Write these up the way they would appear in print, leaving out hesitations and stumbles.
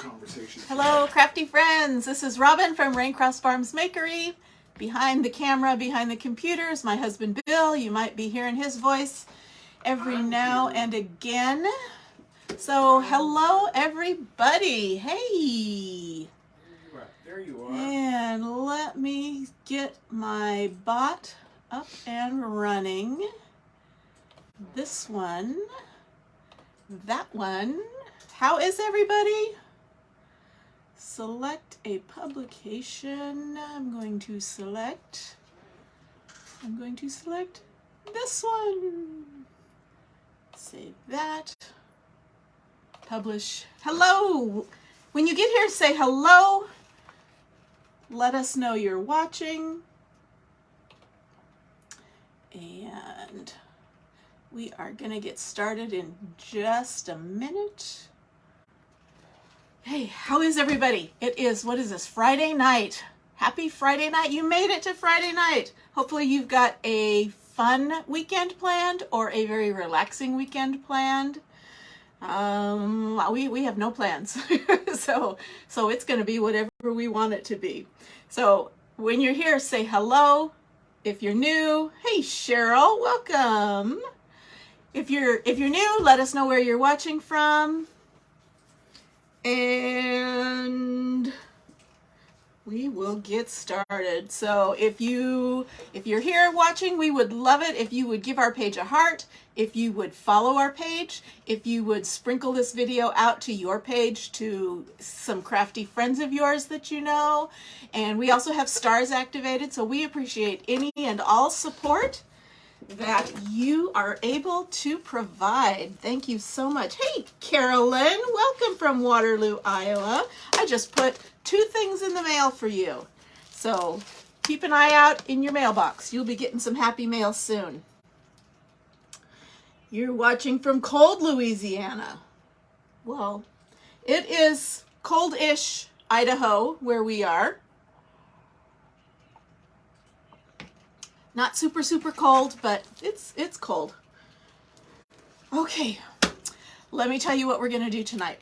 conversation. Hello, crafty friends. This is Robin from Raincross Farms Makery. Behind the camera, behind the computers, my husband Bill. You might be hearing his voice every now and again. So, hello, everybody. Hey. There you are. And let me get my bot up and running. This one, that one. How is everybody? Select a publication. I'm going to select this one. Save that. Publish. Hello. When you get here, say hello. Let us know you're watching. And we are going to get started in just a minute. Hey, how is everybody? It is, what is this, Friday night. Happy Friday night. You made it to Friday night. Hopefully you've got a fun weekend planned or a very relaxing weekend planned. We have no plans. so it's going to be whatever we want it to be. So when you're here, say hello. If you're new, hey Cheryl, welcome. If you're new, let us know where you're watching from. And we will get started. So if you're here watching, we would love it if you would give our page a heart, if you would follow our page, if you would sprinkle this video out to your page, to some crafty friends of yours that you know. And we also have stars activated, so we appreciate any and all support that you are able to provide. Thank you so much. Hey, Carolyn, welcome from Waterloo, Iowa. I just put 2 things in the mail for you. So keep an eye out in your mailbox. You'll be getting some happy mail soon. You're watching from cold Louisiana. Well, it is cold-ish Idaho where we are. Not super, super cold, but it's cold. Okay, let me tell you what we're going to do tonight.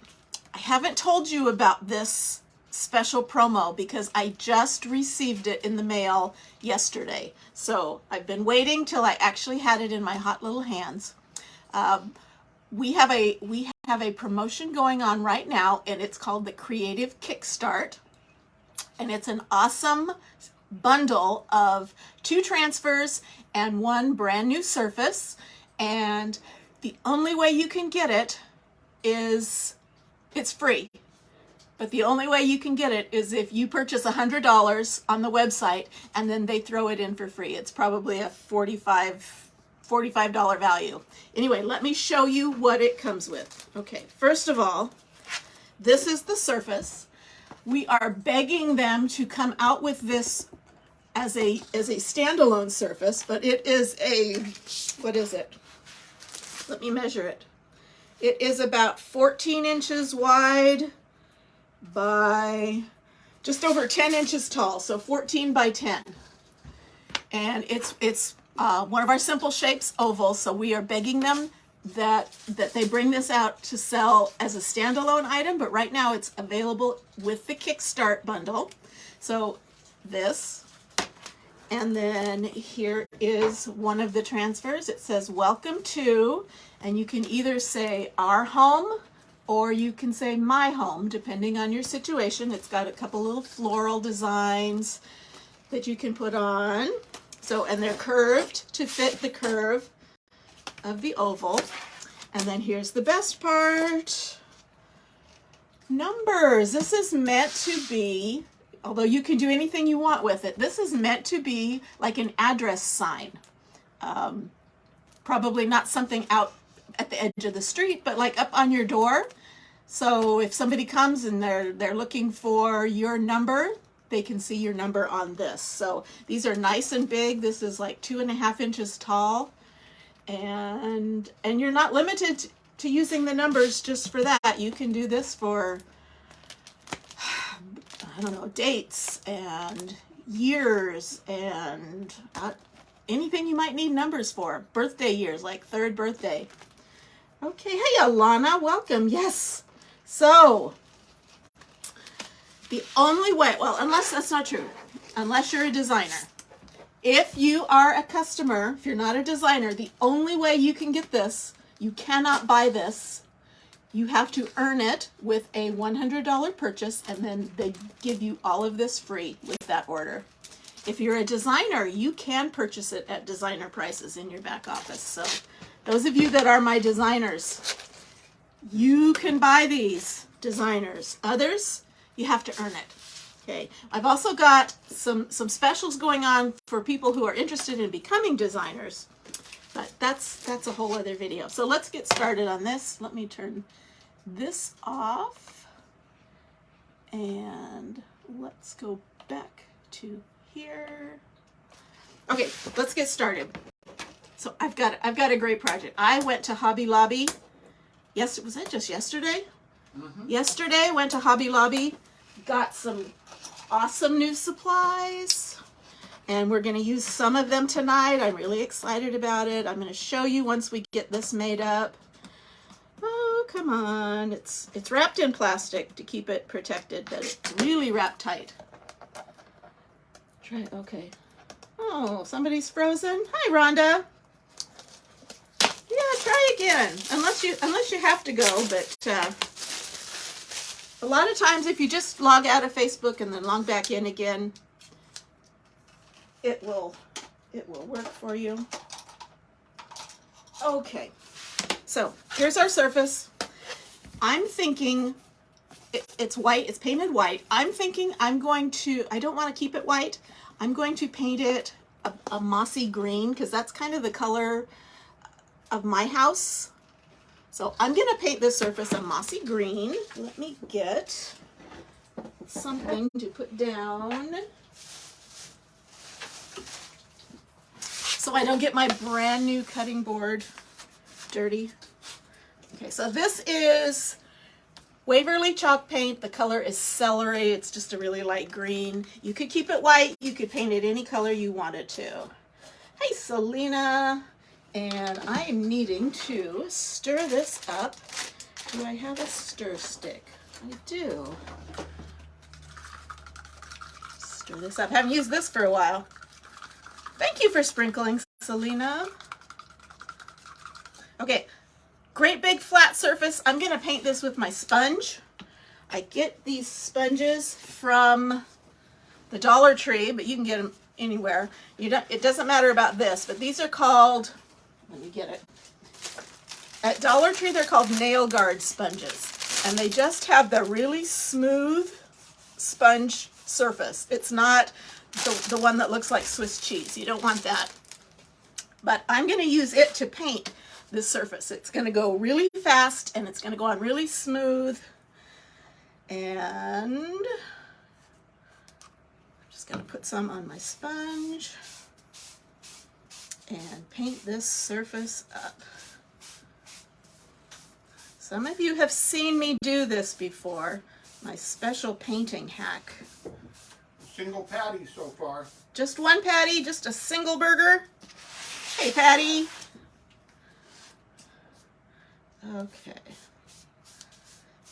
I haven't told you about this special promo because I just received it in the mail yesterday. So I've been waiting till I actually had it in my hot little hands. We have a promotion going on right now, and it's called the Creative Kickstart. And it's an awesome bundle of 2 transfers and 1 brand new surface, and the only way you can get it is, it's free, but the only way you can get it is if you purchase $100 on the website and then they throw it in for free. It's probably a $45 value. Anyway, let me show you what it comes with. Okay, first of all, this is the surface. We are begging them to come out with this as a standalone surface, but it is a, what is it? Let me measure it. It is about 14 inches wide by just over 10 inches tall, so 14 by 10. And it's one of our simple shapes, oval, so we are begging them that they bring this out to sell as a standalone item, but right now it's available with the Kickstart bundle. So this, and then here is one of the transfers. It says welcome to, and you can either say our home or you can say my home, depending on your situation. It's got a couple little floral designs that you can put on. So, and they're curved to fit the curve of the oval. And then here's the best part. Numbers. This is meant to be, although you can do anything you want with it, this is meant to be like an address sign. Probably not something out at the edge of the street, but like up on your door. So if somebody comes and they're looking for your number, they can see your number on this. So these are nice and big. This is like 2.5 inches tall. And you're not limited to using the numbers just for that. You can do this for, I don't know, dates and years and anything you might need numbers for. Birthday years, like 3rd birthday. Okay, hey Alana, welcome. Yes. So The only way, well, unless that's not true, unless you're a designer. If you are a customer, if you're not a designer, the only way you can get this, you cannot buy this. You have to earn it with a $100 purchase, and then they give you all of this free with that order. If you're a designer, you can purchase it at designer prices in your back office. So those of you that are my designers, you can buy these, designers. Others, you have to earn it. Okay, I've also got some specials going on for people who are interested in becoming designers, but that's a whole other video. So let's get started on this. Let me turn this off, and let's go back to here. Okay, let's get started. So I've got a great project. I went to Hobby Lobby. Yes, was that just yesterday? Mm-hmm. Yesterday, went to Hobby Lobby, got some awesome new supplies, and we're going to use some of them tonight. I'm really excited about it. I'm going to show you once we get this made up. Oh, come on. It's wrapped in plastic to keep it protected, but it's really wrapped tight. Try, okay. Oh, somebody's frozen. Hi, Rhonda. Yeah, try again. Unless you have to go, but a lot of times if you just log out of Facebook and then log back in again, it will work for you. Okay. So, here's our surface. I'm thinking it's white, it's painted white. I'm thinking I don't want to keep it white. I'm going to paint it a mossy green, because that's kind of the color of my house. So I'm going to paint this surface a mossy green. Let me get something to put down so I don't get my brand new cutting board dirty. Okay, so this is Waverly chalk paint. The color is celery. It's just a really light green. You could keep it white. You could paint it any color you wanted to. Hey, Selena. And I am needing to stir this up. Do I have a stir stick? I do. Stir this up. Haven't used this for a while. Thank you for sprinkling, Selena. Okay, great big flat surface. I'm going to paint this with my sponge. I get these sponges from the Dollar Tree, but you can get them anywhere. It doesn't matter about this, but these are called, let me get it. At Dollar Tree, they're called nail guard sponges, and they just have the really smooth sponge surface. It's not the one that looks like Swiss cheese. You don't want that. But I'm going to use it to paint this surface. It's going to go really fast, and it's going to go on really smooth. And I'm just going to put some on my sponge and paint this surface up. Some of you have seen me do this before, my special painting hack. Single patty so far. Just one patty, just a single burger. Hey, Patty. Okay.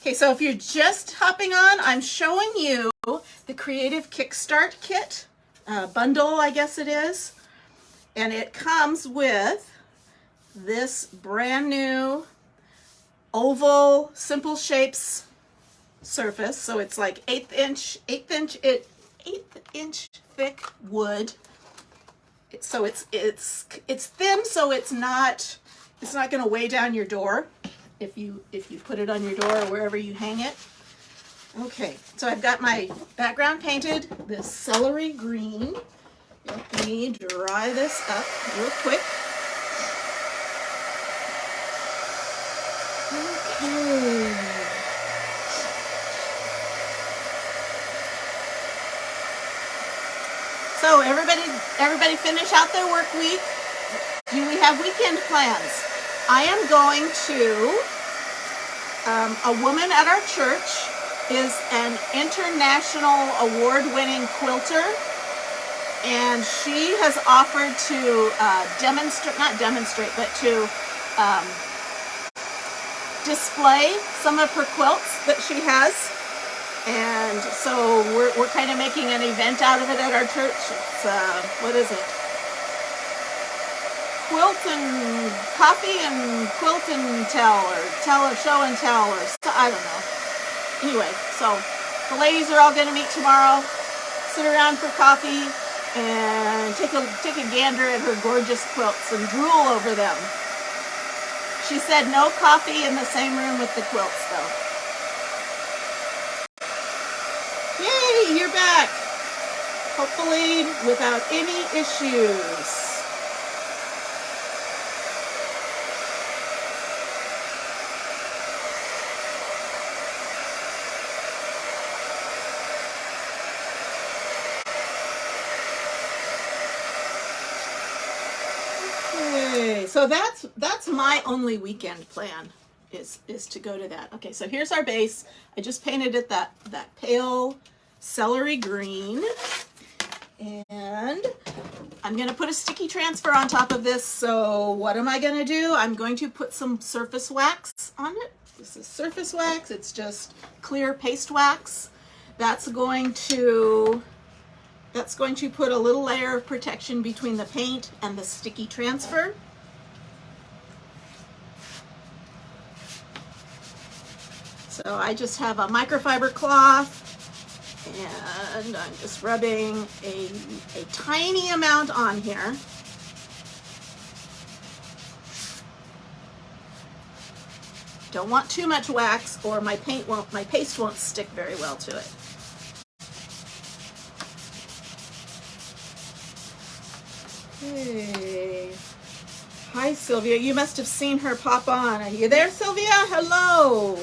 Okay, so if you're just hopping on, I'm showing you the Creative Kickstart Kit, bundle, I guess it is. And it comes with this brand new oval Simple Shapes surface. So it's like eighth inch thick wood. So it's thin, so it's not going to weigh down your door if you put it on your door or wherever you hang it. Okay, so I've got my background painted, this celery green. Let me dry this up real quick. Okay. So everybody finish out their work week. Do we have weekend plans? I am going to, a woman at our church is an international award-winning quilter, and she has offered to display some of her quilts that she has. And so we're kind of making an event out of it at our church. It's, what is it? Quilt and coffee and quilt and tell, or tell or show and tell, or I don't know. Anyway, so the ladies are all going to meet tomorrow, sit around for coffee, and take a gander at her gorgeous quilts and drool over them. She said no coffee in the same room with the quilts, though. Yay, you're back. Hopefully without any issues. Okay, so that's my only weekend plan is to go to that. Okay, so here's our base. I just painted it that pale celery green, and I'm gonna put a sticky transfer on top of this. So what am I gonna do? I'm going to put some surface wax on it. This is surface wax. It's just clear paste wax. That's going to put a little layer of protection between the paint and the sticky transfer. So I just have a microfiber cloth, and I'm just rubbing a tiny amount on here. Don't want too much wax, or my paste won't stick very well to it. Hey. Hi, Sylvia. You must have seen her pop on. Are you there, Sylvia? Hello.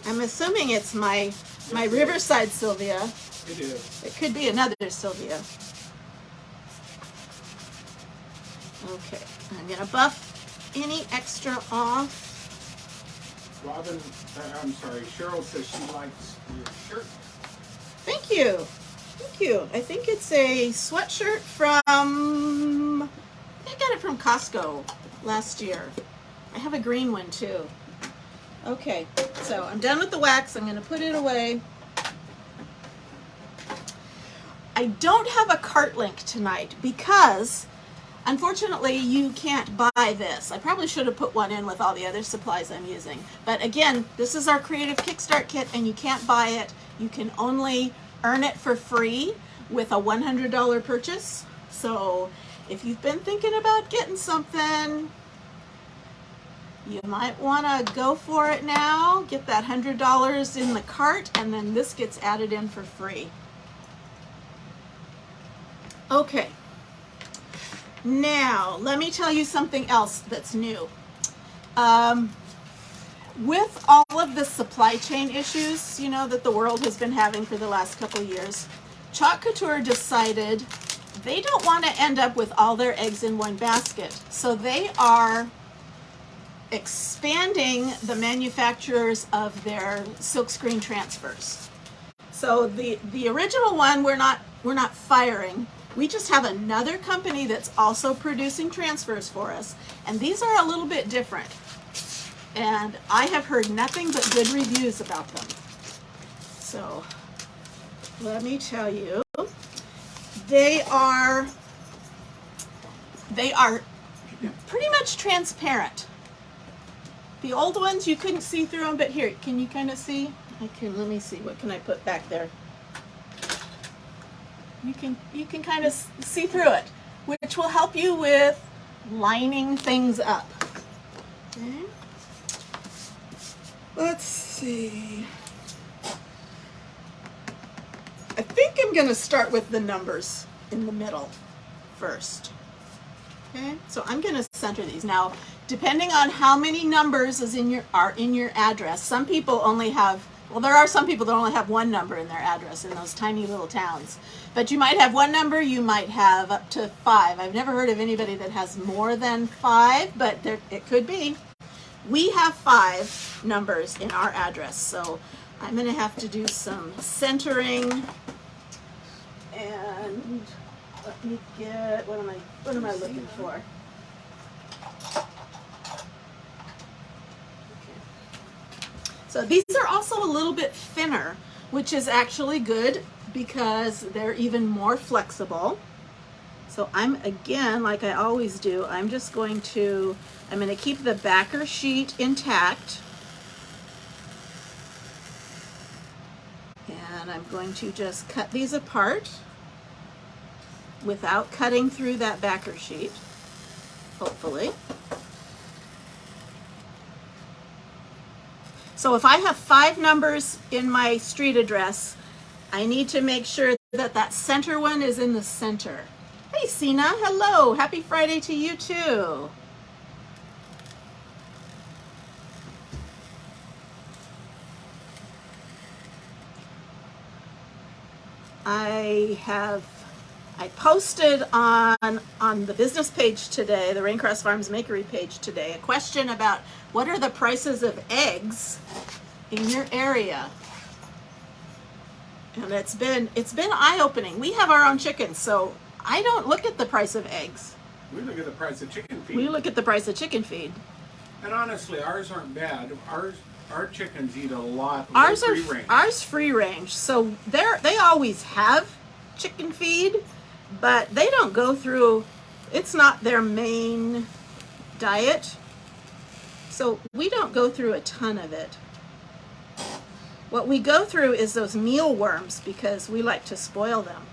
I'm assuming it's my Riverside Sylvia. It is. It could be another Sylvia. Okay. I'm going to buff any extra off. Cheryl says she likes your shirt. Thank you. Thank you. I think it's a sweatshirt from, I got it from Costco last year. I have a green one too. Okay, so I'm done with the wax. I'm going to put it away. I don't have a cart link tonight because unfortunately you can't buy this. I probably should have put one in with all the other supplies I'm using. But again, this is our Creative Kickstart Kit and you can't buy it. You can only earn it for free with a $100 purchase. So if you've been thinking about getting something, you might want to go for it now, get that $100 in the cart, and then this gets added in for free. Okay, now let me tell you something else that's new. With all of the supply chain issues, you know, that the world has been having for the last couple years, Chalk Couture decided they don't want to end up with all their eggs in one basket. So they are expanding the manufacturers of their silkscreen transfers. So the original one we're not firing. We just have another company that's also producing transfers for us, and these are a little bit different. And I have heard nothing but good reviews about them. So let me tell you, they are pretty much transparent. The old ones, you couldn't see through them, but here, can you kind of see? Let me see, what can I put back there? You can kind of see through it, which will help you with lining things up. Okay. Let's see. I think I'm going to start with the numbers in the middle first. Okay, so I'm going to center these. Now, depending on how many numbers are in your address, some people only have, well, there are some people that only have one number in their address in those tiny little towns. But you might have one number, you might have up to 5. I've never heard of anybody that has more than 5, but it could be. We have 5 numbers in our address, so I'm going to have to do some centering. And let me get, what am I looking for? Okay. So these are also a little bit thinner, which is actually good because they're even more flexible. So I'm, again, like I always do, I'm going to keep the backer sheet intact. And I'm going to just cut these apart without cutting through that backer sheet, hopefully. So if I have 5 numbers in my street address, I need to make sure that that center one is in the center. Hey Sina, hello, happy Friday to you too. I posted on the business page today, the Raincross Farms Makery page today, a question about what are the prices of eggs in your area. And it's been eye-opening. We have our own chickens, so I don't look at the price of eggs. We look at the price of chicken feed. We look at the price of chicken feed. And honestly, ours aren't bad. Our chickens eat a lot. Ours are free range. Ours free range, so they always have chicken feed, but they don't go through. It's not their main diet, so we don't go through a ton of it. What we go through is those mealworms because we like to spoil them.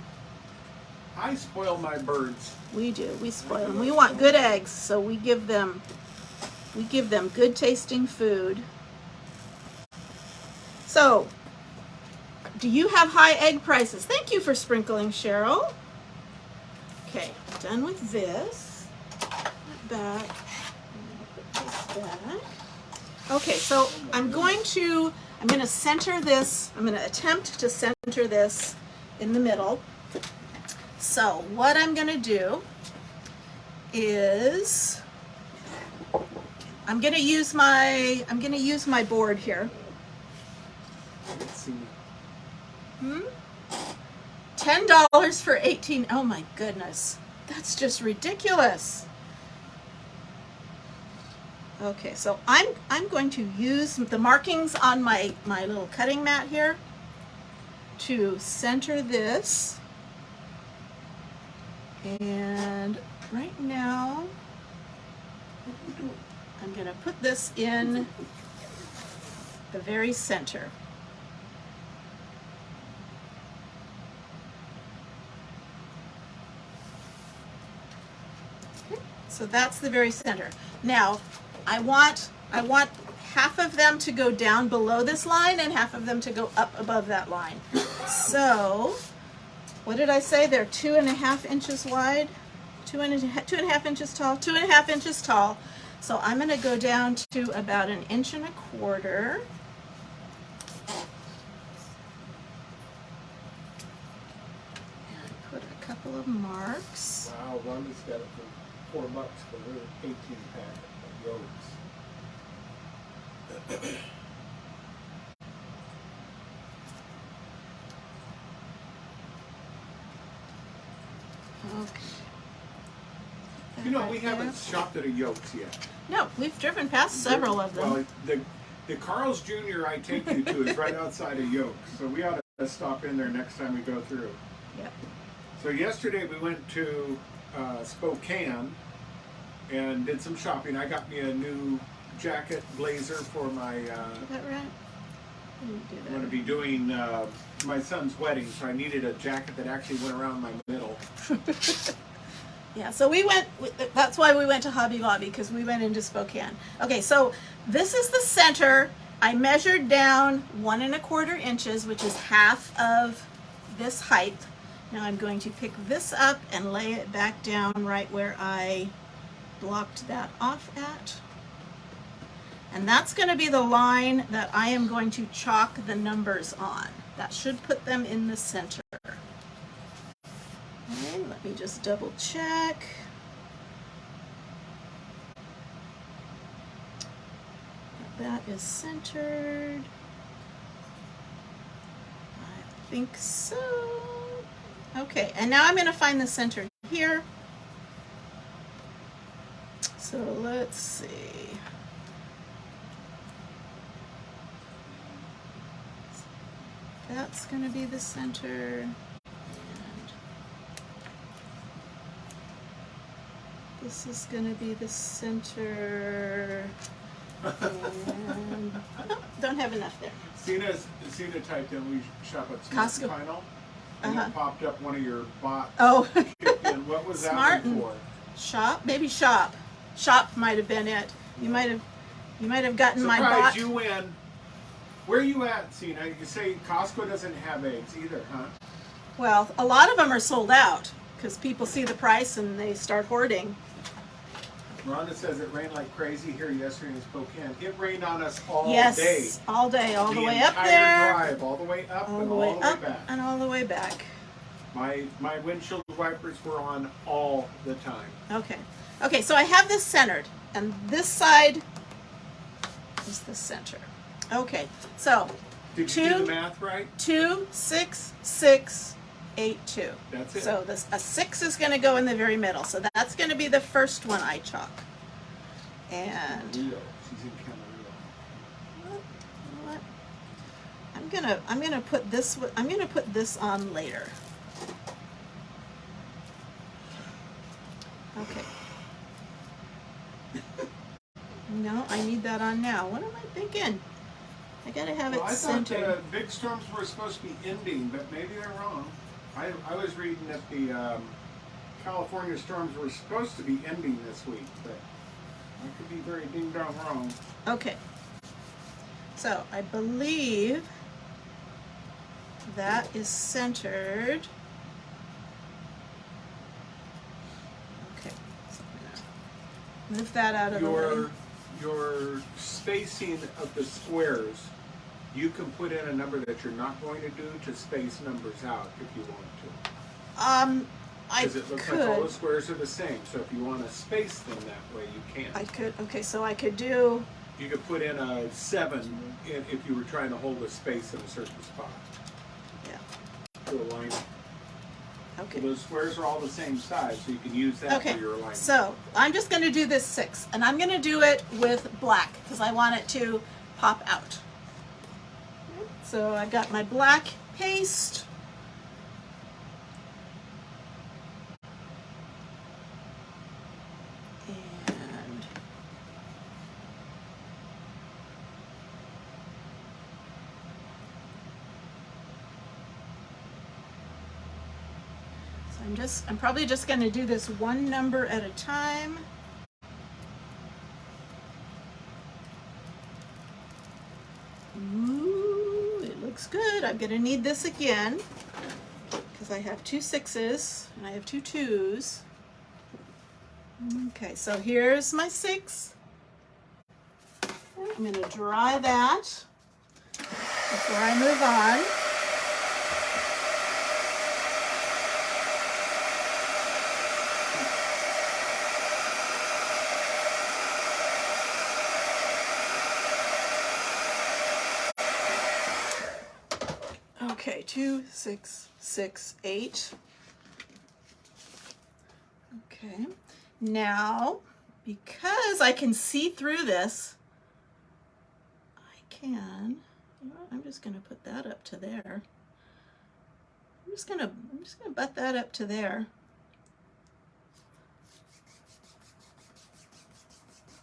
I spoil my birds. We do. We spoil them. We want good eggs, so we give them good tasting food. So, do you have high egg prices? Thank you for sprinkling, Cheryl. Okay, done with this. Back. Put this back. Okay, so I'm going to center this. I'm going to attempt to center this in the middle. So what I'm going to do is I'm going to use my board here. Let's see. $10 for 18. Oh my goodness. That's just ridiculous. Okay, so I'm going to use the markings on my little cutting mat here to center this. And right now, I'm going to put this in the very center. Okay, so that's the very center. Now, I want half of them to go down below this line and half of them to go up above that line. So, what did I say? They're 2.5 inches wide, 2.5 inches tall, 2.5 inches tall. So I'm going to go down to about 1.25 inches. And put a couple of marks. Wow, Rhonda's got it for $4 for her 18-pack of yolks. Okay. You know, we haven't shopped at a Yolks yet. No, we've driven past several of them. Well, the Carl's Jr. I take you to is right outside of Yolks, so we ought to stop in there next time we go through. Yep. So yesterday we went to Spokane and did some shopping. I got me a new jacket blazer for my. Is that right? I'm going to be doing my son's wedding, so I needed a jacket that actually went around my middle. Yeah, so that's why we went to Hobby Lobby, because we went into Spokane. Okay, so this is the center. I measured down 1.25 inches, which is half of this height. Now I'm going to pick this up and lay it back down right where I blocked that off at. And that's going to be the line that I am going to chalk the numbers on. That should put them in the center. Okay, let me just double check. That is centered. I think so. Okay, and now I'm going to find the center here. So let's see. that's going to be the center. And this is going to be the center. And oh, don't have enough there. Cena typed in, we shop at Costco. Final, and it popped up one of your bots. Oh, And what was that Smart one for? shop, maybe shop. Shop might have been it. You might have gotten my Surprise, bot. you win. Where are you at, Cena? You say Costco doesn't have eggs either, huh? Well, a lot of them are sold out because people see the price and they start hoarding. Rhonda says it rained like crazy here yesterday in Spokane. It rained on us all Yes, day. all day, all the way up entire there, drive, all the way up all and the all way the way up, back. and all the way back. My windshield wipers were on all the time. Okay. Okay, so I have this centered, and this side is the center. Okay, so Did you do the math right? 2, 6, 6, 8, 2. That's it. So a 6 is going to go in the very middle. So that's going to be the first one I chalk. And Rio. She's in Camarillo. you know what? I'm gonna put this on later. Okay. No, I need that on now. What am I thinking? I gotta have Well, it I thought centered. the big storms were supposed to be ending, but maybe they're wrong. I was reading that the California storms were supposed to be ending this week, but I could be very ding dong wrong. Okay. So I believe that is centered. Okay. So I'm gonna move that out of the way. Your spacing of the squares, you can put in a number that you're not going to do to space numbers out if you want to. I Because it looks like all the could. squares are the same. So if you want to space them that way, you can. I could. Okay, so I could do. You could put in a 7 if you were trying to hold a space in a certain spot Yeah. to align it. Okay. Those squares are all the same size, so you can use that Okay. for your alignment. So I'm just going to do this 6, and I'm going to do it with black because I want it to pop out. So I've got my black paste. And so I'm probably just going to do this one number at a time. Ooh, it looks good. I'm going to need this again because I have 2 6s and I have 2 2s. Okay, so here's my 6. I'm going to dry that before I move on. Okay, 2 6 6 8. Okay, now because I can see through this, I'm just going to put that up to there. I'm just going to butt that up to there.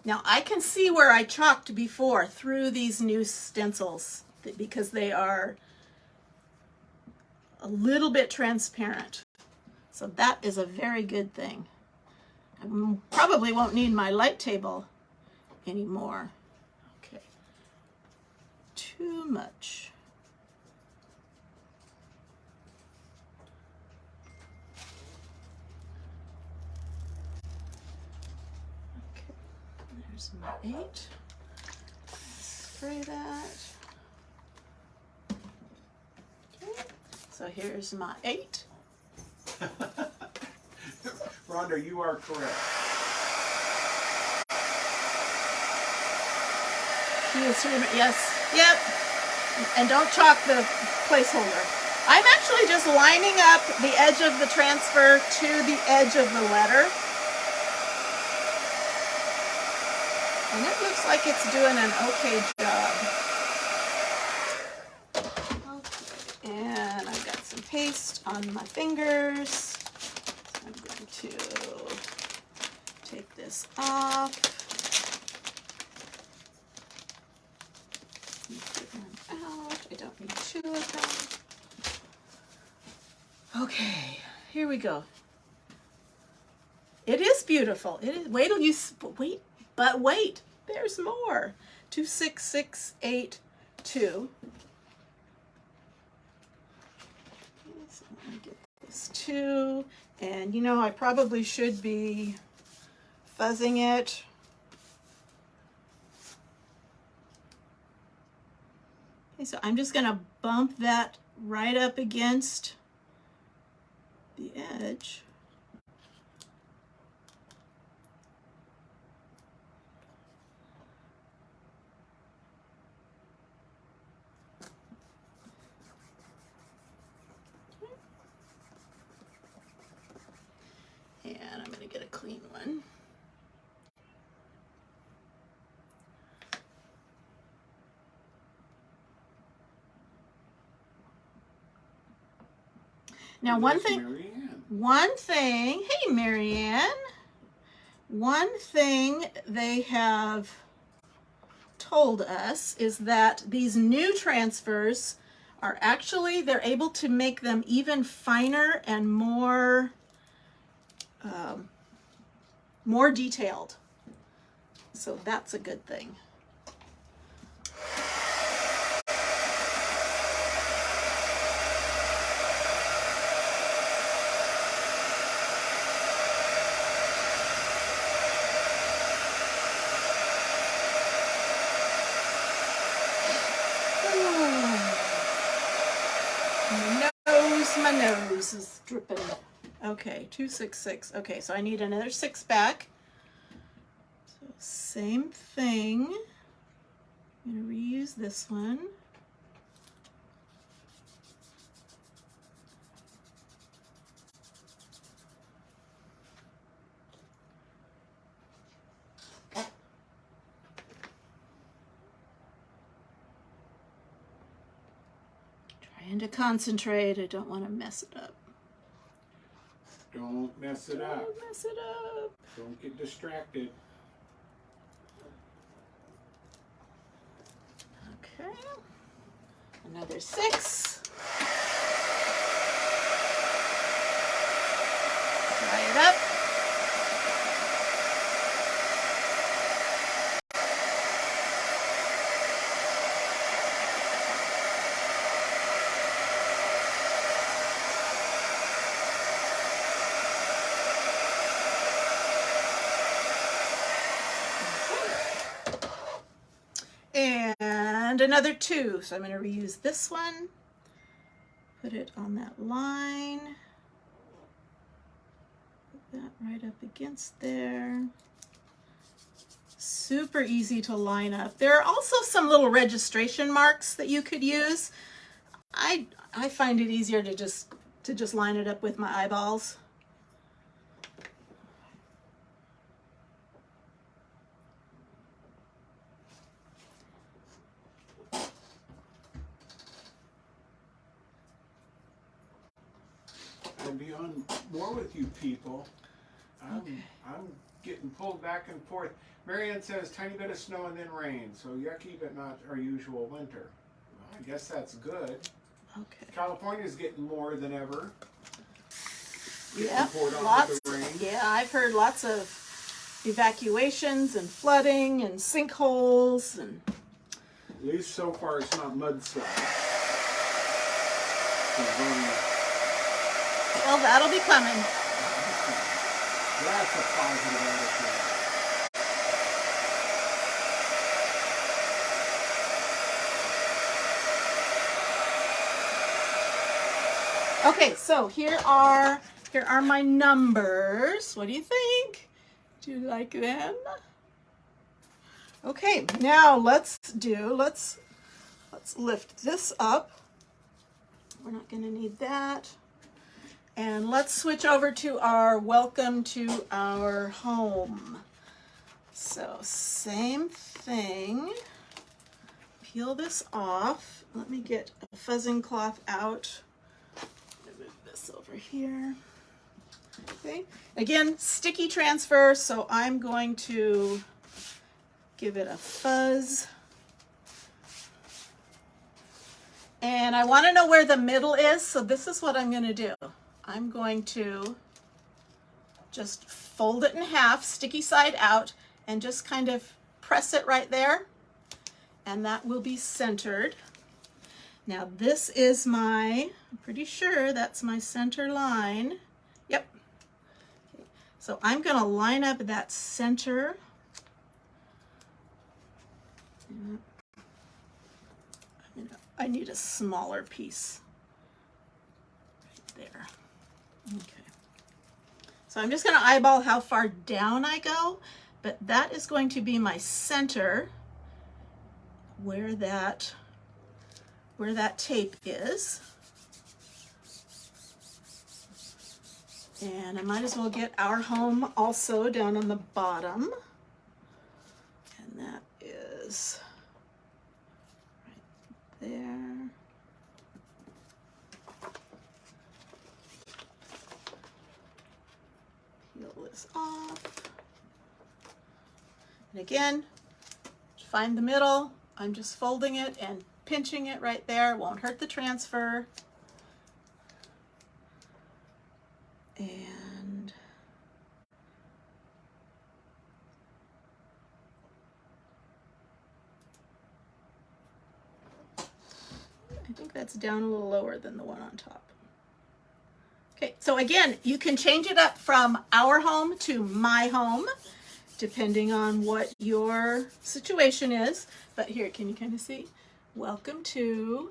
Now I can see where I chalked before through these new stencils because they are a little bit transparent. So that is a very good thing. I probably won't need my light table anymore. Okay. Too much. Okay. There's my 8. Spray that. Okay. So here's my 8. Rhonda, you are correct. Yes, yep. And don't chalk the placeholder. I'm actually just lining up the edge of the transfer to the edge of the letter. And it looks like it's doing an okay job. Okay. fast on my fingers. So I'm going to take this off. Get one out. I don't need two of them. Okay, here we go. It is beautiful. It is. Wait till you wait. There's more. 2, 6, 6, 8, 2. So let me get this 2. And you know, I probably should be fuzzing it. Okay, so I'm just going to bump that right up against the edge. And I'm going to get a clean one. Now, one thing, hey, Marianne, one thing they have told us is that these new transfers are actually, they're able to make them even finer and more detailed. So that's a good thing. My nose is dripping. Okay, 2, 6, 6. Okay, so I need another 6 back. So same thing. I'm going to reuse this one. Trying to concentrate. I don't want to mess it up. Don't mess it up. Don't mess it up. Don't get distracted. Okay. Another 6. Dry it up. And another 2. So I'm going to reuse this one. Put it on that line. Put that right up against there. Super easy to line up. There are also some little registration marks that you could use. I find it easier to just line it up with my eyeballs. I'd be on more with you people. Okay. I'm getting pulled back and forth. Marianne says tiny bit of snow and then rain, so yucky but not our usual winter. Well, I guess that's good. Okay. California's getting more than ever. Yeah, Poured on lots. with the rain. Yeah, I've heard lots of evacuations and flooding and sinkholes and. At least so far it's not mudslide. Well, that'll be coming. That's a positive attitude. Okay, so here are my numbers. What do you think? Do you like them? Okay, now let's lift this up. We're not going to need that. And let's switch over to our welcome to our home. So same thing. Peel this off. Let me get a fuzzing cloth out. Move this over here. Okay, again, sticky transfer, so I'm going to give it a fuzz. And I want to know where the middle is, so this is what I'm going to do. I'm going to just fold it in half, sticky side out, and just kind of press it right there, and that will be centered. Now this is my, I'm pretty sure that's my center line. Yep. Okay. So I'm going to line up that center. I need a smaller piece right there. Okay. So I'm just going to eyeball how far down I go, but that is going to be my center where that tape is. And I might as well get Our Home also down on the bottom. And that is right there. Peel this off. And again, find the middle. I'm just folding it and pinching it right there. Won't hurt the transfer. And I think that's down a little lower than the one on top. Okay, so again, you can change it up from Our Home to My Home, depending on what your situation is. But here, can you kind of see? Welcome to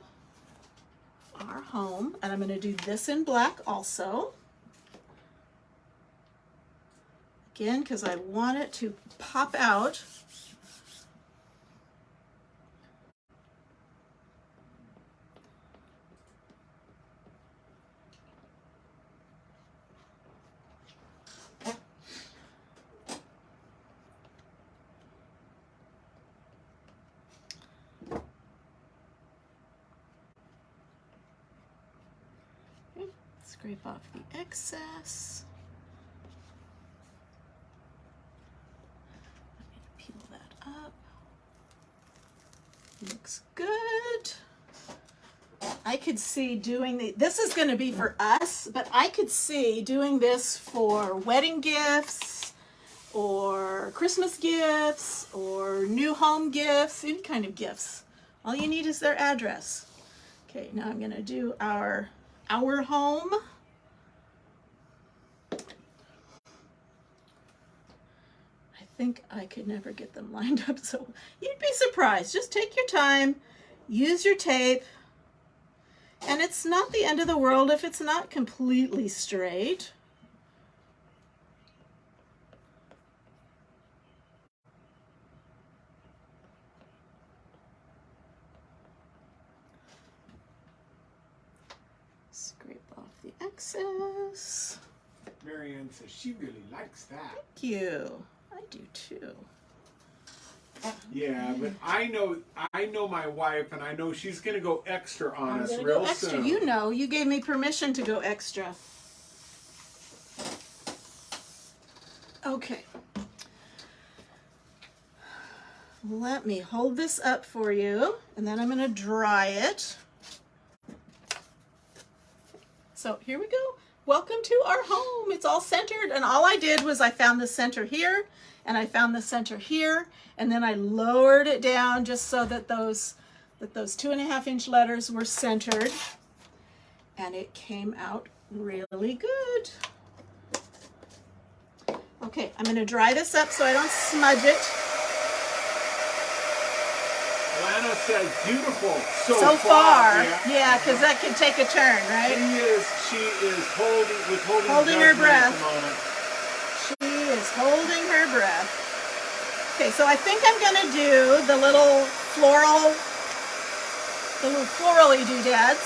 Our Home. And I'm going to do this in black also. Again, because I want it to pop out. Scrape off the excess. Peel that up. Looks good. I could see doing this is going to be for us, but I could see doing this for wedding gifts or Christmas gifts or new home gifts, any kind of gifts. All you need is their address. Okay, now I'm going to do our Home. I think I could never get them lined up, so you'd be surprised. Just take your time, use your tape, and it's not the end of the world if it's not completely straight. Scrape off the excess. Marianne says she really likes that. Thank you. I do too. Yeah, but I know my wife, and I know she's gonna go extra on us real extra. soon. You know, you gave me permission to go extra. Okay. Let me hold this up for you, and then I'm going to dry it. So here we go. Welcome to Our Home. It's all centered, and all I did was I found the center here, and I found the center here, and then I lowered it down just so that those 2.5-inch letters were centered, and it came out really good. Okay, I'm going to dry this up so I don't smudge it. Lana says beautiful So far. Yeah, Yeah, because that could take a turn, right? She is holding her judgment breath. at the moment. She is holding her breath. Okay, so I think I'm going to do the little florally doodads.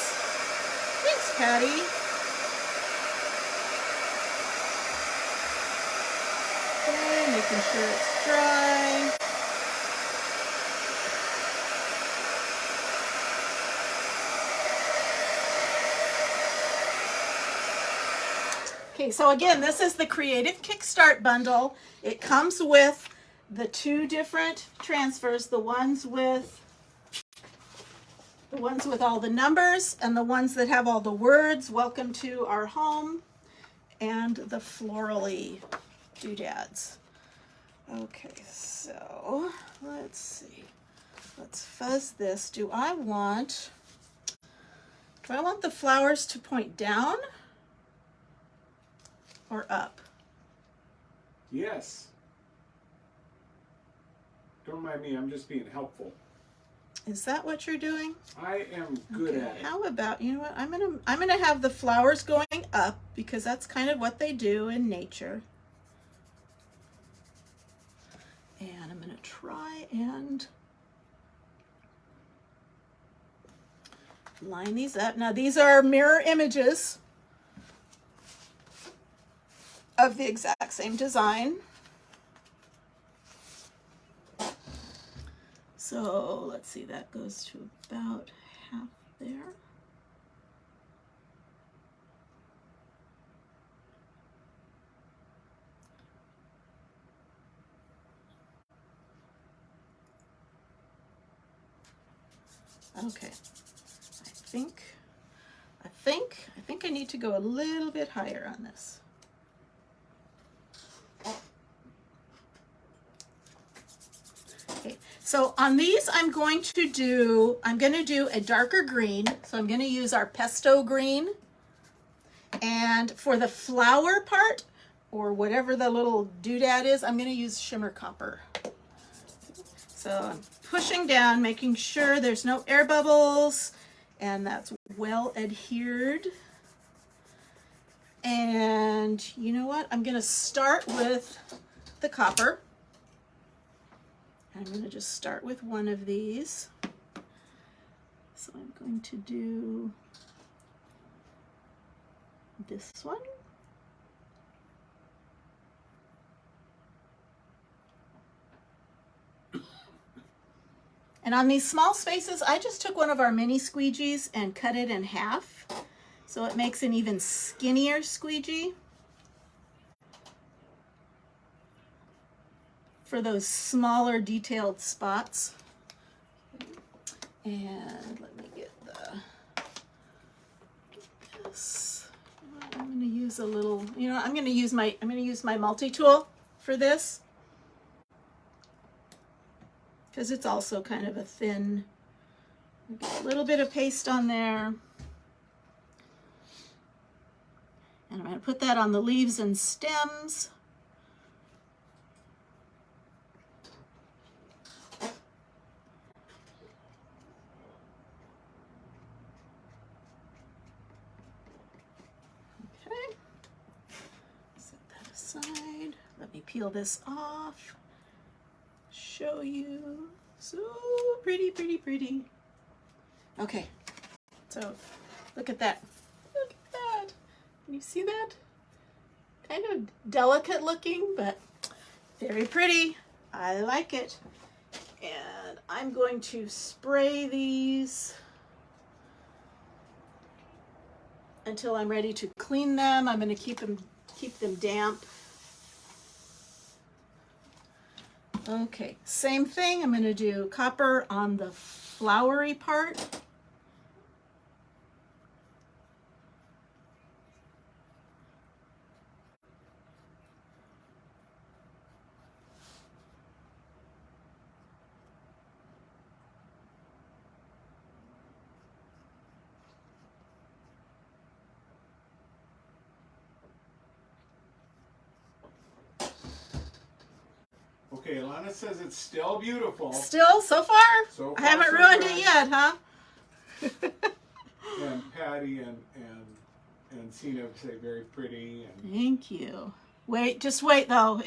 Thanks, Patty. Okay, making sure it's dry. Okay, so again, this is the Creative Kickstart bundle. It comes with the two different transfers, the ones with all the numbers and the ones that have all the words, welcome to our home, and the florally doodads. Okay, so let's see. Let's fuzz this. Do I want the flowers to point down or up? Yes. Don't mind me, I'm just being helpful. Is that what you're doing? I am good at it. How about, you know what? I'm gonna have the flowers going up because that's kind of what they do in nature. And I'm gonna try and line these up. Now these are mirror images of the exact same design. So let's see, that goes to about half there. Okay, I think I need to go a little bit higher on this. Okay, so on these I'm going to do a darker green. So I'm going to use our pesto green. And for the flower part, or whatever the little doodad is, I'm going to use shimmer copper. So I'm pushing down, making sure there's no air bubbles, and that's well adhered. And you know what? I'm going to start with the copper. I'm going to just start with one of these. So I'm going to do this one. And on these small spaces, I just took one of our mini squeegees and cut it in half. So it makes an even skinnier squeegee for those smaller detailed spots. And let me get this. I'm going to use a little, I'm going to use my multi-tool for this, because it's also kind of a thin, a little bit of paste on there. And I'm going to put that on the leaves and stems. Okay. Set that aside. Let me peel this off. Show you. So pretty, pretty, pretty. Okay, so look at that. Look at that. Can you see that? Kind of delicate looking, but very pretty. I like it. And I'm going to spray these until I'm ready to clean them. I'm going to keep them damp. Okay, same thing. I'm going to do copper on the flowery part. Okay, Alana says it's still beautiful. Still, so far? I haven't ruined it yet, huh? And Patty and Sina say very pretty. And Thank you. Wait, just wait though.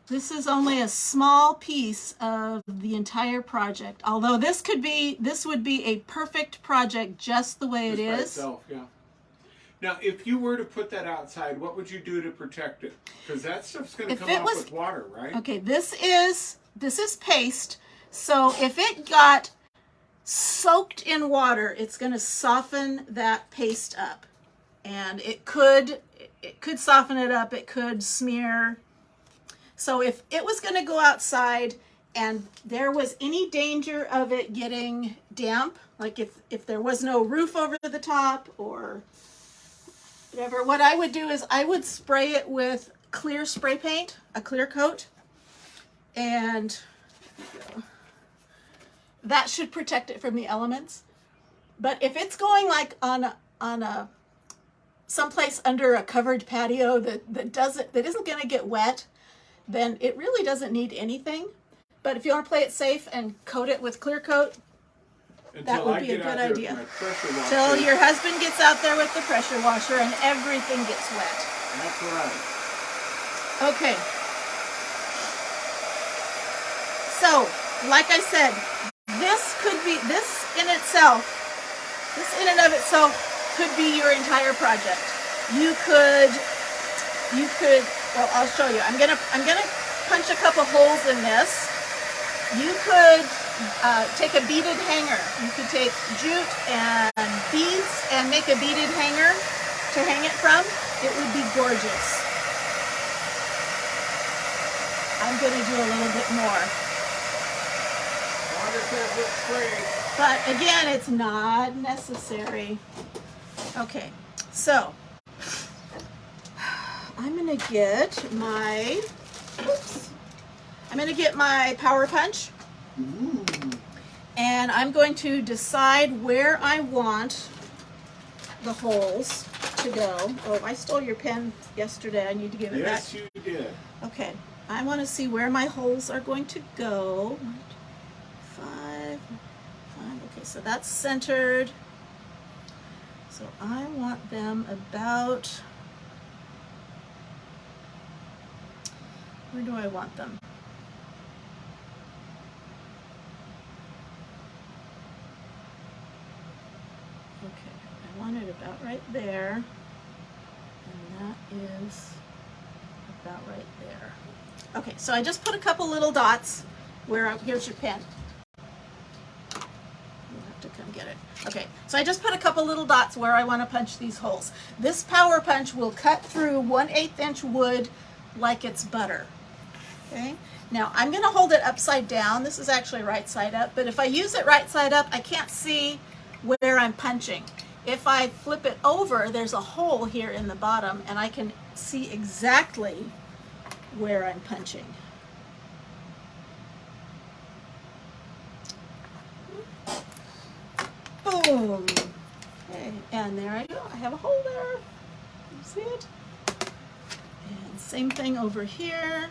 This is only a small piece of the entire project. Although this would be a perfect project just the way it is. By itself, yeah. Now, if you were to put that outside, what would you do to protect it? Because that stuff's going to come off with water, right? Okay, this is paste. So if it got soaked in water, it's going to soften that paste up. and it could soften it up, it could smear. So if it was going to go outside and there was any danger of it getting damp, like if there was no roof over the top or whatever, what I would do is I would spray it with clear spray paint, a clear coat, and that should protect it from the elements. But if it's going like on a someplace under a covered patio that isn't going to get wet, then it really doesn't need anything. But if you want to play it safe and coat it with clear coat, that would be a good idea. Till your husband gets out there with the pressure washer and everything gets wet. That's right. Okay. So, like I said, this in and of itself could be your entire project. You could, well, I'll show you. I'm gonna punch a couple holes in this. You could take a beaded hanger. You could take jute and beads and make a beaded hanger to hang it from. It would be gorgeous. I'm going to do a little bit more. But again, it's not necessary. Okay, so I'm going to get my Power Punch. Ooh. And I'm going to decide where I want the holes to go. Oh, I stole your pen yesterday. I need to give it back. Yes, you did. Okay, I want to see where my holes are going to go. 5. Okay, so that's centered. So I want them about, where do I want them? Okay, I want it about right there, and that is about right there. Okay, so I just put a couple little dots here's your pen. You'll have to come get it. Okay, so I just put a couple little dots where I want to punch these holes. This Power Punch will cut through 1/8 inch wood like it's butter. Okay, now I'm going to hold it upside down. This is actually right side up, but if I use it right side up, I can't see where I'm punching. If I flip it over, there's a hole here in the bottom, and I can see exactly where I'm punching. Boom. Okay, and there I go. I have a hole there. You see it? And same thing over here.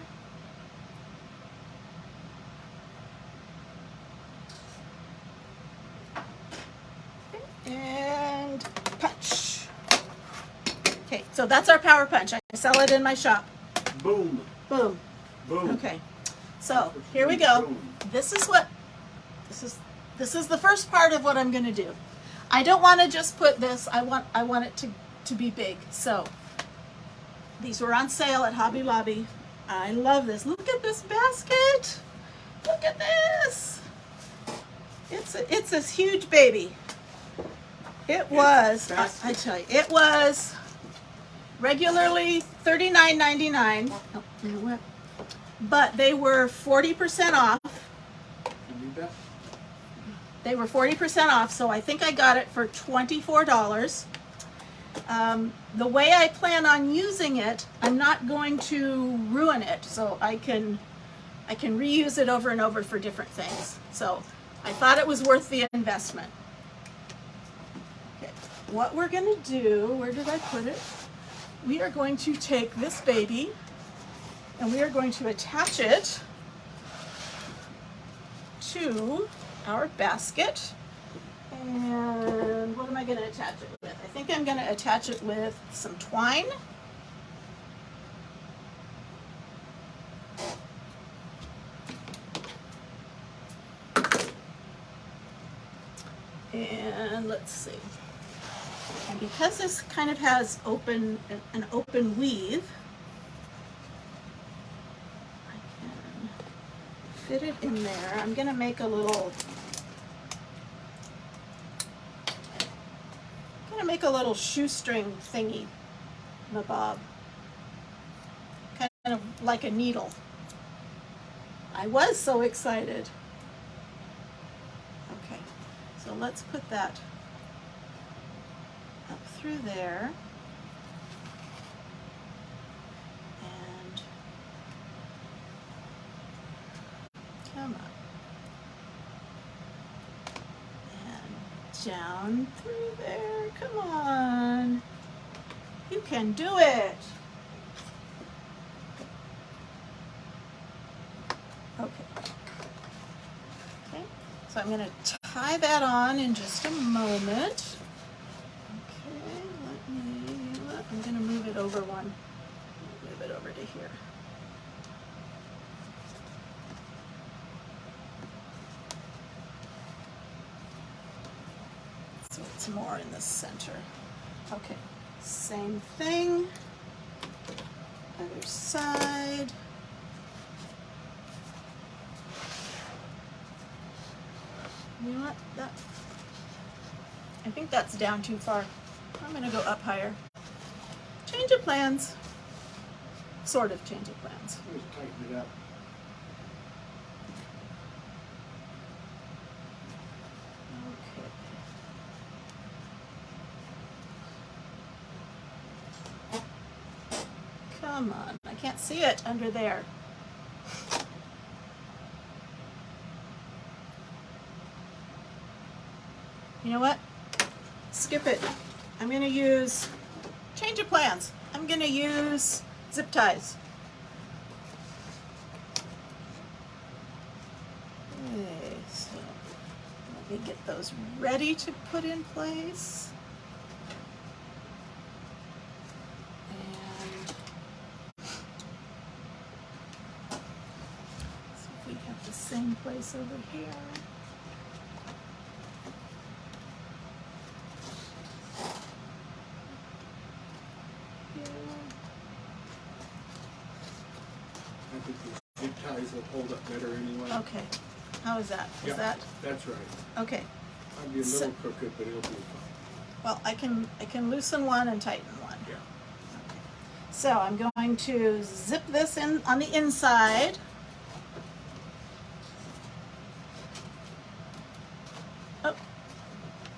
And punch. Okay, so that's our Power Punch. I sell it in my shop. Boom. Boom. Boom. Okay, so here we go. Boom. This is the first part of what I'm going to do. I don't want to just put this. I want it to be big. So these were on sale at Hobby Lobby. I love this. Look at this basket. Look at this. It's this huge baby. It was, I tell you, it was regularly $39.99. Oh, you know what? But they were 40% off. They were 40% off, so I think I got it for $24. The way I plan on using it, I'm not going to ruin it, so I can reuse it over and over for different things. So I thought it was worth the investment. Okay, what we're going to do, where did I put it? We are going to take this baby and we are going to attach it to our basket. And what am I going to attach it with? I think I'm going to attach it with some twine. And let's see. And because this kind of has an open weave, I can fit it in there. I'm going to make a little to make a little shoestring thingy, mabob, kind of like a needle. I was so excited. Okay, so let's put that up through there. And come on. And down through there. Come on. You can do it. Okay. Okay. So I'm going to tie that on in just a moment. Okay, I'm going to move it over one. Move it over to here. So it's more in the center. Okay, same thing. Other side. You know what? I think that's down too far. I'm going to go up higher. Change of plans. Sort of change of plans. Just tighten it up. Okay. Come on. I can't see it under there. You know what? Skip it. I'm going to use, change of plans. I'm going to use zip ties. Okay, so let me get those ready to put in place. And see if we have the same place over here. I think the zip ties will hold up better anyway. Okay. How is that? Is Yep, that that's right. okay? Might be a little crooked, but it'll be fine. Well, I can loosen one and tighten one. Yeah. So I'm going to zip this in on the inside. Oh,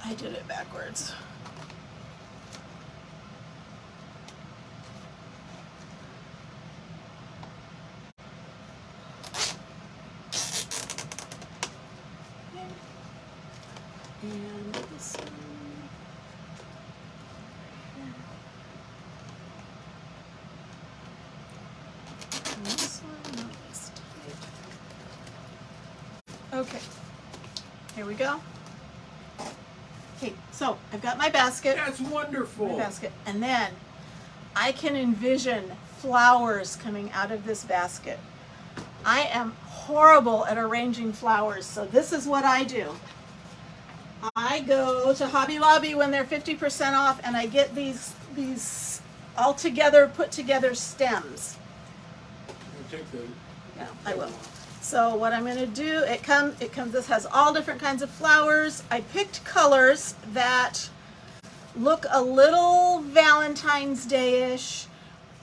I did it backwards. And this one. And this one, not this tight. Okay, here we go. Okay, so I've got my basket. That's wonderful. My basket, and then I can envision flowers coming out of this basket. I am horrible at arranging flowers, so this is what I do. I go to Hobby Lobby when they're 50% off, and I get these all together, put together stems. I'll take the. Yeah, I will. So what I'm going to do, it comes. This has all different kinds of flowers. I picked colors that look a little Valentine's Day-ish,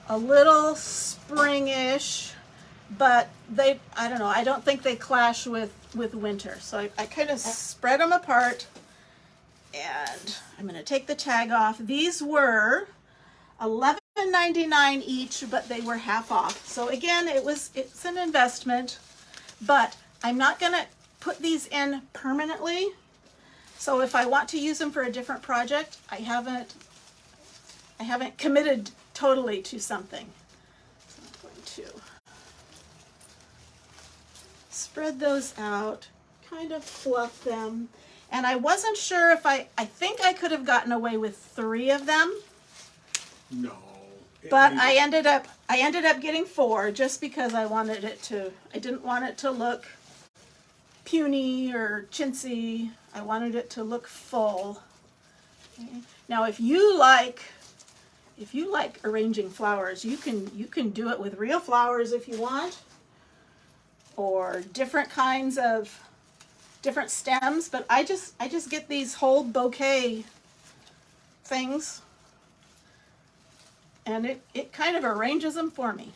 a little spring-ish, but I don't know, I don't think they clash with winter. So I kind of spread them apart, and I'm going to take the tag off. These were $11.99 each, but they were half off. So again, it's an investment, but I'm not going to put these in permanently. So if I want to use them for a different project, I haven't committed totally to something. So I'm going to spread those out, kind of fluff them. And I wasn't sure if I think I could have gotten away with 3 of them. No. But I ended up getting 4 just because I didn't want it to look puny or chintzy. I wanted it to look full. Okay. Now if you like arranging flowers, you can do it with real flowers if you want, or different kinds of different stems, but I just get these whole bouquet things, and it kind of arranges them for me.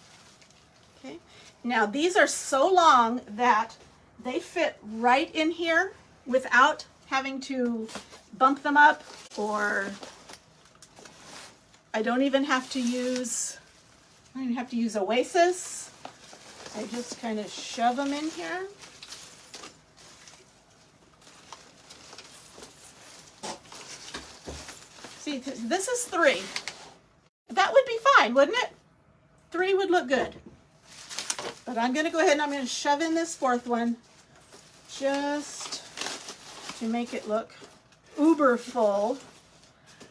Okay, now these are so long that they fit right in here without having to bump them up, or I don't even have to use Oasis. I just kind of shove them in here. See, this is 3. That would be fine, wouldn't it? 3 would look good. But I'm going to go ahead and I'm going to shove in this 4th one just to make it look uber full.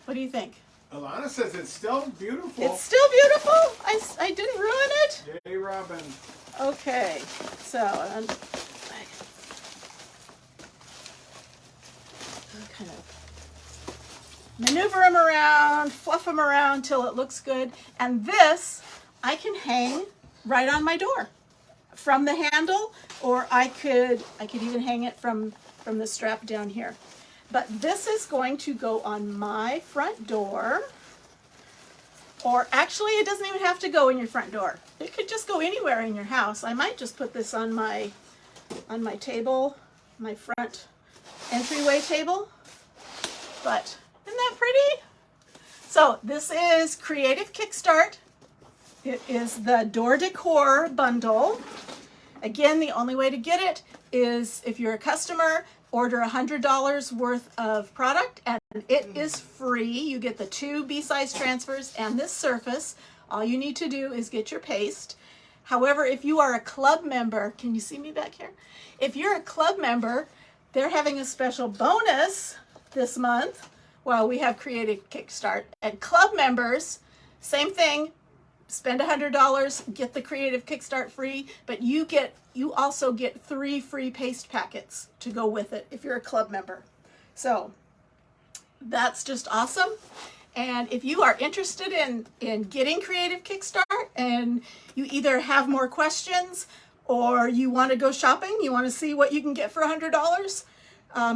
What do you think? Alana says it's still beautiful. It's still beautiful? I didn't ruin it? Yay, Robin. Okay, so I'll kind of maneuver them around, fluff them around till it looks good. And this I can hang right on my door from the handle, or I could even hang it from the strap down here. But this is going to go on my front door, or actually it doesn't even have to go in your front door. It could just go anywhere in your house. I might just put this on my table, my front entryway table. But isn't that pretty? So this is Creative Kickstart. It is the Door Decor bundle. Again, the only way to get it is if you're a customer, order $100 worth of product, and it is free. You get the 2 B-size transfers and this surface. All you need to do is get your paste. However, if you are a club member, can you see me back here? If you're a club member, they're having a special bonus this month while we have Creative Kickstart. And club members, same thing. Spend $100, get the Creative Kickstart free, but you also get 3 free paste packets to go with it if you're a club member. So that's just awesome. And if you are interested in getting Creative Kickstart and you either have more questions or you want to go shopping, you want to see what you can get for $100,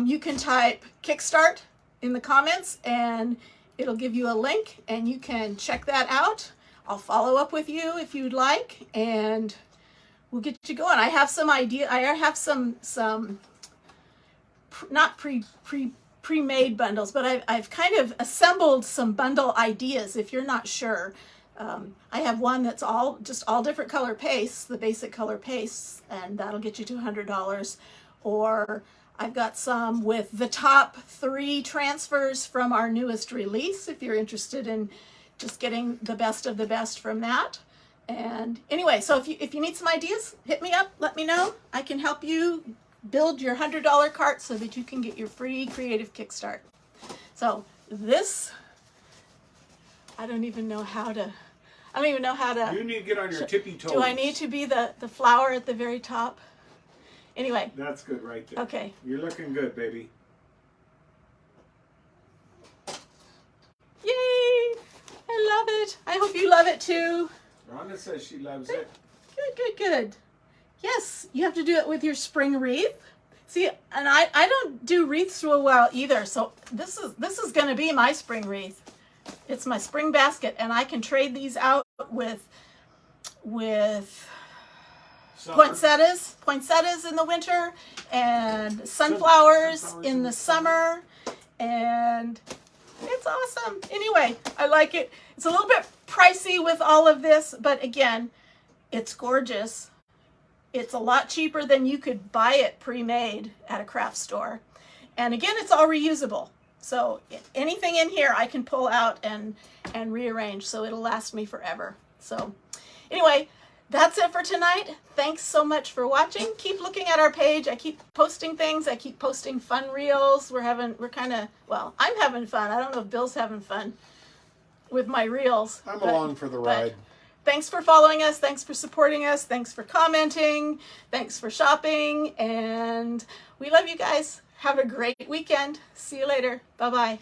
you can type Kickstart in the comments and it'll give you a link and you can check that out. I'll follow up with you if you'd like, and we'll get you going. I have some idea. I have some not pre-made bundles, but I've kind of assembled some bundle ideas. If you're not sure, I have one that's all different color pastes, the basic color pastes, and that'll get you to $100. Or I've got some with the top 3 transfers from our newest release. If you're interested in just getting the best of the best from that. And anyway, so if you need some ideas, hit me up, let me know. I can help you build your $100 cart so that you can get your free Creative Kickstart. So this, I don't even know how to. You need to get on your tippy toes. Do I need to be the flower at the very top? Anyway. That's good right there. Okay. You're looking good, baby. Yay! I love it. I hope you love it too. Rhonda says she loves it. Good. Yes, you have to do it with your spring wreath. See, and I don't do wreaths real well either, so this is going to be my spring wreath. It's my spring basket, and I can trade these out with poinsettias in the winter and sunflowers in the summer, and it's awesome. Anyway, I like it. It's a little bit pricey with all of this, but again, it's gorgeous. It's a lot cheaper than you could buy it pre-made at a craft store. And again, it's all reusable. So anything in here I can pull out and rearrange, so it'll last me forever. So anyway, that's it for tonight. Thanks so much for watching. Keep looking at our page. I keep posting things. I keep posting fun reels. I'm having fun. I don't know if Bill's having fun with my reels. I'm along for the ride. Thanks for following us. Thanks for supporting us. Thanks for commenting. Thanks for shopping. And we love you guys. Have a great weekend. See you later. Bye-bye.